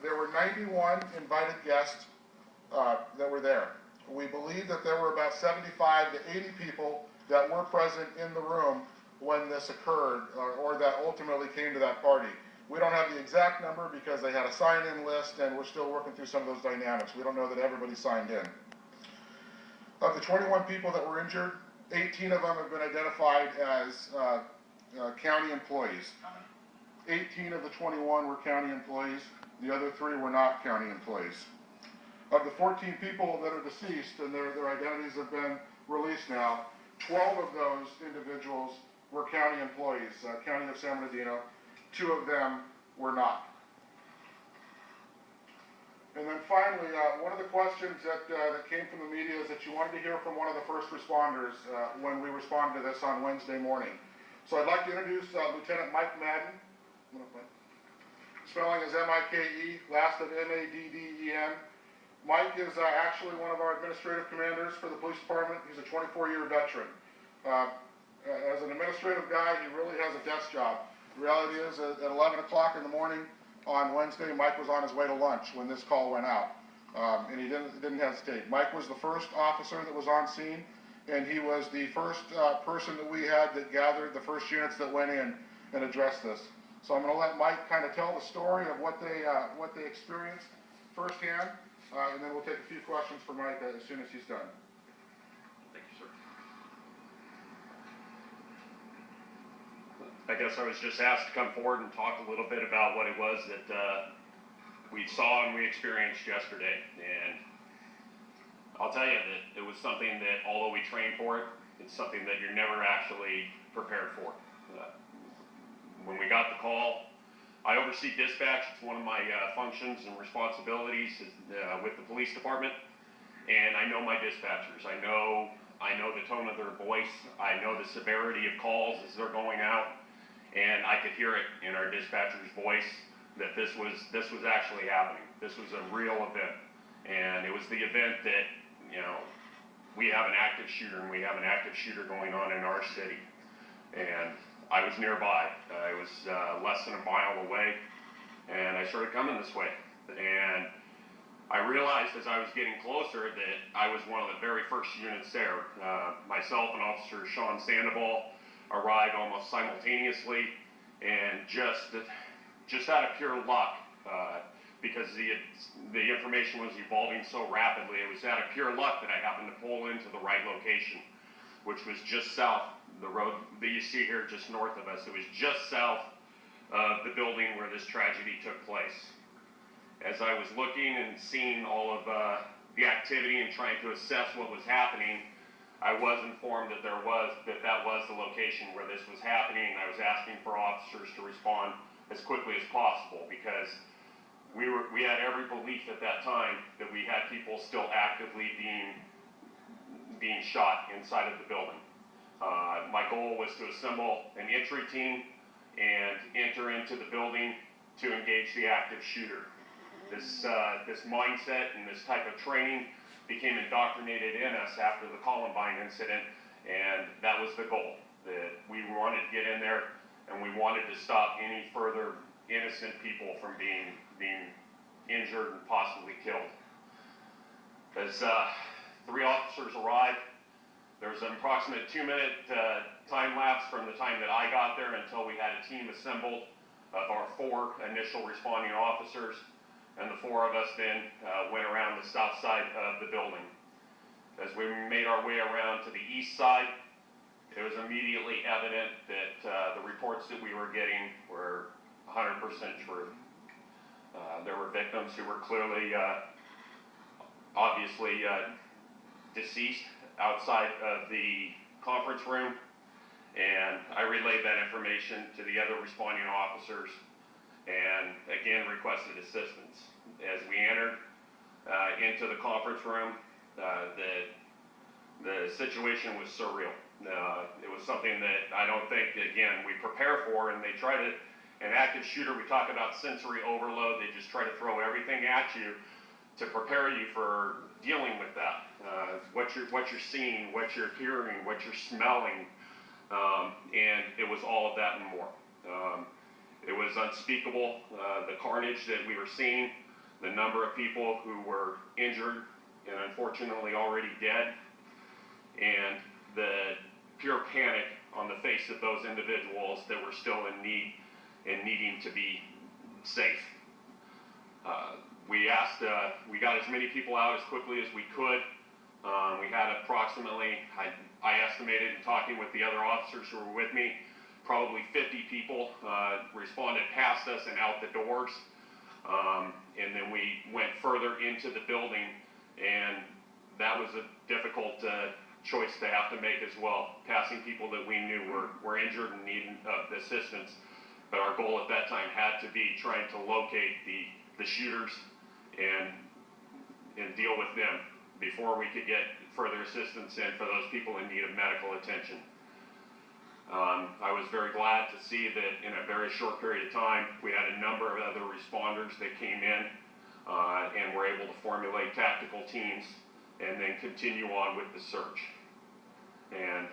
There were 91 invited guests that were there. We believe that there were about 75 to 80 people that were present in the room when this occurred, or that ultimately came to that party. We don't have the exact number because they had a sign-in list and we're still working through some of those dynamics. We don't know that everybody signed in. Of the 21 people that were injured, 18 of them have been identified as county employees. 18 of the 21 were county employees. The other 3 were not county employees. Of the 14 people that are deceased and their identities have been released now, 12 of those individuals were county employees, County of San Bernardino. 2 of them were not. And then finally, one of the questions that came from the media is that you wanted to hear from one of the first responders when we responded to this on Wednesday morning. So I'd like to introduce Lieutenant Mike Madden. Spelling is M-I-K-E, last of M-A-D-D-E-N. Mike is actually one of our administrative commanders for the police department. He's a 24-year veteran. As an administrative guy, he really has a desk job. The reality is, at 11 o'clock in the morning on Wednesday, Mike was on his way to lunch when this call went out, and he didn't hesitate. Mike was the first officer that was on scene, and he was the first person that we had that gathered the first units that went in and addressed this. So I'm going to let Mike kind of tell the story of what they experienced firsthand, and then we'll take a few questions for Mike as soon as he's done. Thank you, sir. I guess I was just asked to come forward and talk a little bit about what it was that we saw and we experienced yesterday. And I'll tell you that it was something that, although we trained for it, it's something that you're never actually prepared for. When we got the call, I oversee dispatch. It's one of my functions and responsibilities with the police department. And I know my dispatchers. I know the tone of their voice. I know the severity of calls as they're going out. And I could hear it in our dispatcher's voice that this was actually happening. This was a real event. And it was the event that, we have an active shooter, and we have an active shooter going on in our city. And I was nearby. I was less than a mile away, and I started coming this way. And I realized as I was getting closer that I was one of the very first units there. Myself and Officer Sean Sandoval arrived almost simultaneously, and just out of pure luck, because the information was evolving so rapidly, it was out of pure luck that I happened to pull into the right location, which was just south. The road that you see here just north of us, it was just south of the building where this tragedy took place. As I was looking and seeing all of the activity and trying to assess what was happening, I was informed that that was the location where this was happening, and I was asking for officers to respond as quickly as possible, because we had every belief at that time that we had people still actively being shot inside of the building. My goal was to assemble an entry team and enter into the building to engage the active shooter. This mindset and this type of training became indoctrinated in us after the Columbine incident, and that was the goal, that we wanted to get in there and we wanted to stop any further innocent people from being injured and possibly killed. As 3 officers arrived, there was an approximate 2-minute time lapse from the time that I got there until we had a team assembled of our 4 initial responding officers, and the 4 of us then went around the south side of the building. As we made our way around to the east side, it was immediately evident that the reports that we were getting were 100% true. There were victims who were clearly, obviously deceased outside of the conference room, and I relayed that information to the other responding officers and again requested assistance. As we entered into the conference room, the situation was surreal. It was something that I don't think, again, we prepare for, and they try to, an active shooter, we talk about sensory overload, they just try to throw everything at you to prepare you for dealing with that. What you're seeing, what you're hearing, what you're smelling, and it was all of that and more. It was unspeakable, the carnage that we were seeing. the number of people who were injured and unfortunately already dead, and the pure panic on the face of those individuals that were still in need and needing to be safe. We got as many people out as quickly as we could. We had approximately, I estimated in talking with the other officers who were with me, probably 50 people responded past us and out the doors. And then we went further into the building, and that was a difficult choice to have to make as well, passing people that we knew were injured and needed assistance. But our goal at that time had to be trying to locate the shooters and deal with them before we could get further assistance in for those people in need of medical attention. I was very glad to see that in a very short period of time, we had a number of other responders that came in and were able to formulate tactical teams and then continue on with the search. And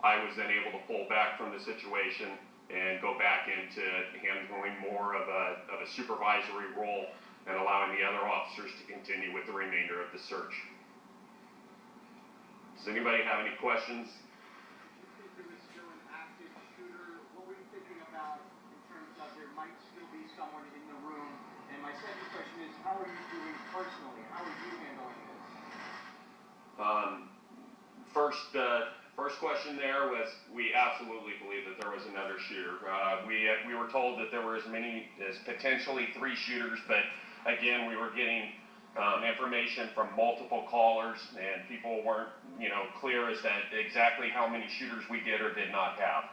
I was then able to pull back from the situation and go back into handling more of a supervisory role and allowing the other officers to continue with the remainder of the search. Does anybody have any questions? There was still an active shooter. What were you thinking about in terms of there might still be someone in the room? And my second question is, how are you doing personally? How are you handling this? First question there was, we absolutely believe that there was another shooter. We were told that there were as many as potentially 3 shooters, but again, we were getting information from multiple callers, and people weren't, clear as to exactly how many shooters we did or did not have.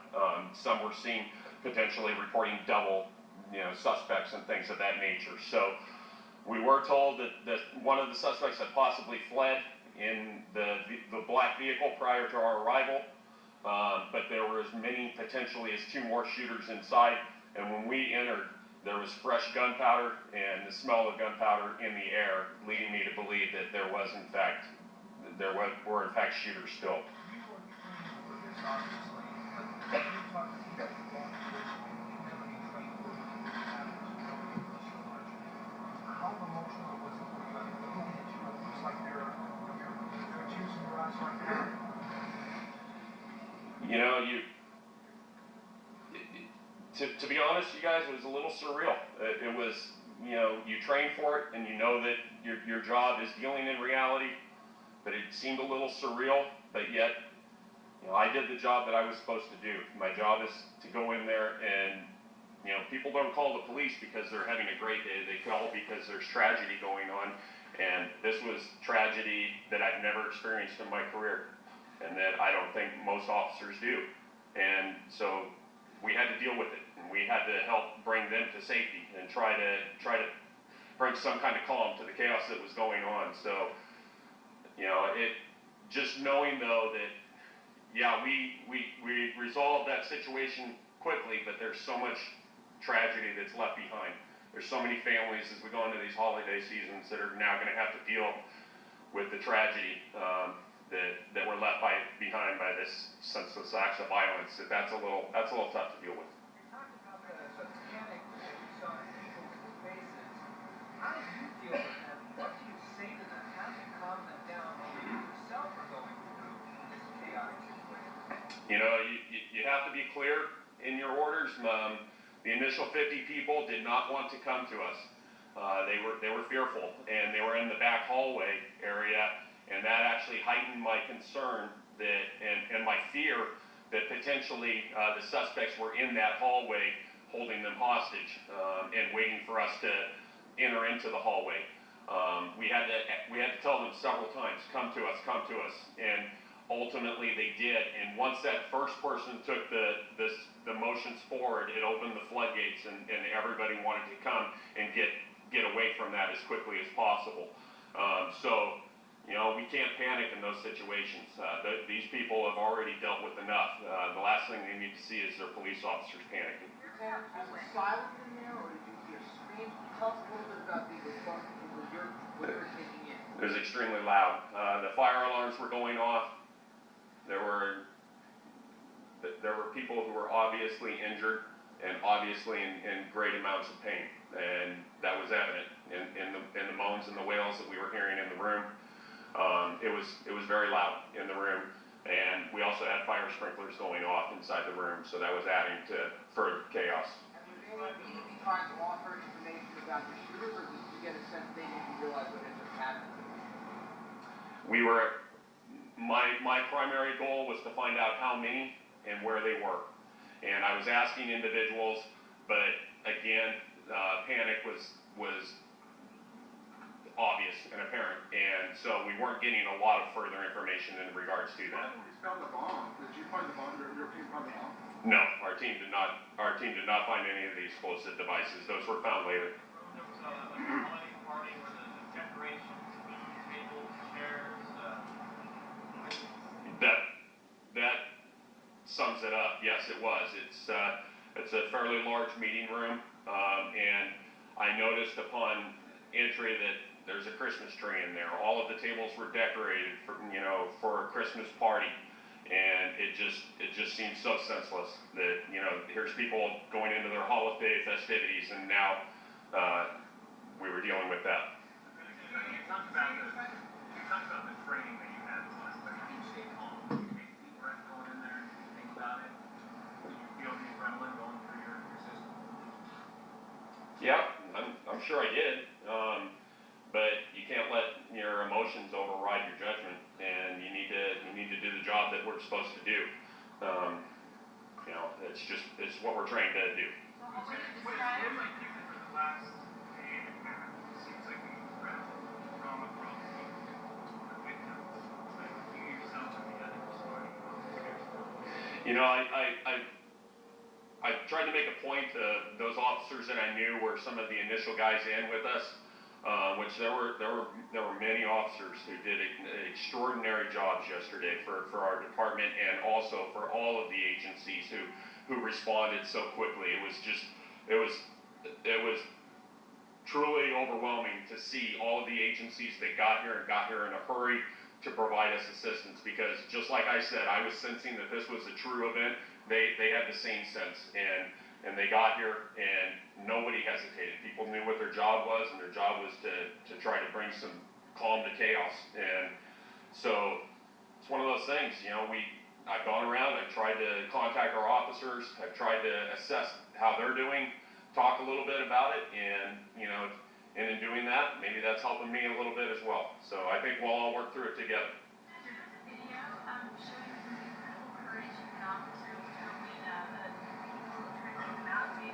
Some were seen potentially reporting double, suspects and things of that nature. So we were told that one of the suspects had possibly fled in the black vehicle prior to our arrival, but there were as many potentially as 2 more shooters inside, and when we entered, there was fresh gunpowder and the smell of gunpowder in the air, leading me to believe that there were in fact shooters still. You were trained for this, obviously, but you talk about law enforcement, community trained for so much. How emotional was it for you? I mean, looking at you, it looks like you're accusing your eyes right now. To be honest, you guys, it was a little surreal. It was, you train for it and you know that your job is dealing in reality, but it seemed a little surreal, but yet, I did the job that I was supposed to do. My job is to go in there and, people don't call the police because they're having a great day. They call because there's tragedy going on, and this was tragedy that I've never experienced in my career, and that I don't think most officers do. And so we had to deal with it, and we had to help bring them to safety and try to bring some kind of calm to the chaos that was going on. So, just knowing though that, yeah, we resolved that situation quickly, but there's so much tragedy that's left behind. There's so many families as we go into these holiday seasons that are now going to have to deal with the tragedy that were left behind by this senseless acts of violence. That's a little tough to deal with. You talked about the panic that you saw in people's faces. How did you deal with that? What do you say to them? How do you calm them down when you yourself are going through this chaotic situation? You have to be clear in your orders. The initial 50 people did not want to come to us. They were fearful, and they were in the back hallway area, and that actually heightened my concern and my fear that potentially the suspects were in that hallway holding them hostage and waiting for us to enter into the hallway. We had to tell them several times, come to us, and ultimately they did. And once that first person took the motions forward, it opened the floodgates, and everybody wanted to come and get away from that as quickly as possible. So we can't panic in those situations. These people have already dealt with enough. The last thing they need to see is their police officers panicking. Was it silent in there, or did you hear screams? Tell us a little bit about the response what you're taking in. It was extremely loud. The fire alarms were going off. There were people who were obviously injured and obviously in great amounts of pain, and that was evident in it was very loud in the room, and we also had fire sprinklers going off inside the room, so that was adding to further chaos. Have you been able to try to offer information about the shooter, or just to get a sense they didn't realize what had just happened? My primary goal was to find out how many and where they were. And I was asking individuals, but again, panic was obvious and apparent. And so we weren't getting a lot of further information in regards to that. You found the bomb. Did you find the bomb? Your team found the bomb? No, our team did not find any of the explosive devices. Those were found later. There was a holiday party where the decorations, tables, chairs, That sums it up. Yes, it was. It's a fairly large meeting room, and I noticed upon entry that there's a Christmas tree in there. All of the tables were decorated for a Christmas party, and it just seems so senseless that here's people going into their holiday festivities, and now we were dealing with that. You talked about the training that you had last week. How do you stay calm? Do you take a deep breath going in there and think about it? Do you feel the adrenaline going through your system? Yeah, I'm sure I did. But you can't let your emotions override your judgment, and you need to do the job that we're supposed to do. It's what we're trained to do. What it seems like you for the last day and a half, it seems like we incredible trauma from the victims. Like you yourself and the other story. I tried to make a point to those officers that I knew were some of the initial guys in with us, which there were many officers who did extraordinary jobs yesterday for our department, and also for all of the agencies who responded so quickly. It was truly overwhelming to see all of the agencies that got here in a hurry to provide us assistance, because just like I said, I was sensing that this was a true event. They had the same sense, and they got here, and nobody hesitated. People knew what their job was, and their job was to try to bring some calm to chaos. And so it's one of those things, I've gone around, I've tried to contact our officers, I've tried to assess how they're doing, talk a little bit about it, and in doing that, maybe that's helping me a little bit as well. So I think we'll all work through it together. Video showing some incredible courage from officers, showing the people trying to get them out. I mean,